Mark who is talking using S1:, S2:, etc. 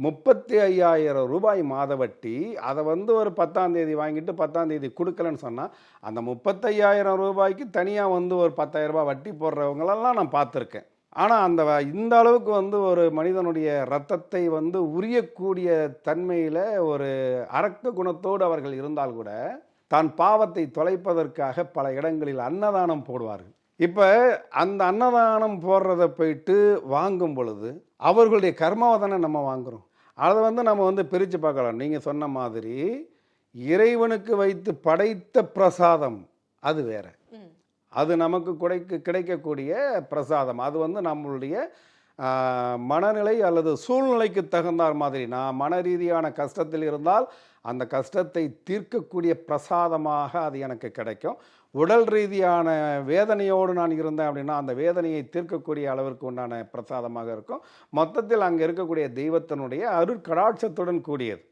S1: 35,000 மாத வட்டி. அதை வந்து ஒரு 10ஆம் தேதி வாங்கிட்டு 10ஆம் தேதி கொடுக்கலன்னு சொன்னால், அந்த 35,000 தனியாக வந்து ஒரு 10,000 வட்டி போடுறவங்களெல்லாம் நான் பார்த்துருக்கேன். ஆனால் இந்த அளவுக்கு வந்து ஒரு மனிதனுடைய இரத்தத்தை வந்து உரியக்கூடிய தன்மையில் ஒரு அரக்க குணத்தோடு அவர்கள் இருந்தால் கூட தான் பாவத்தை தொலைப்பதற்காக பல இடங்களில் அன்னதானம் போடுவார்கள். இப்போ அந்த அன்னதானம் போடுறதை போயிட்டு வாங்கும் பொழுது அவர்களுடைய கர்மாவை தானே நம்ம வாங்குகிறோம். அதை வந்து நம்ம வந்து பிரித்து பார்க்கலாம். நீங்கள் சொன்ன மாதிரி இறைவனுக்கு வைத்து படைத்த பிரசாதம் அது வேற, அது நமக்கு கிடைக்கக்கூடிய பிரசாதம். அது வந்து நம்மளுடைய மனநிலை அல்லது சூழ்நிலைக்கு தகுந்தார் மாதிரி. நான் மன ரீதியான கஷ்டத்தில் இருந்தால் அந்த கஷ்டத்தை தீர்க்கக்கூடிய பிரசாதமாக அது எனக்கு கிடைக்கும். உடல் ரீதியான வேதனையோடு நான் இருந்தேன் அப்படின்னா அந்த வேதனையை தீர்க்கக்கூடிய அளவிற்கு உண்டான பிரசாதமாக இருக்கும். மொத்தத்தில் அங்கே இருக்கக்கூடிய தெய்வத்தினுடைய அருட்கடாட்சத்துடன் கூடியது.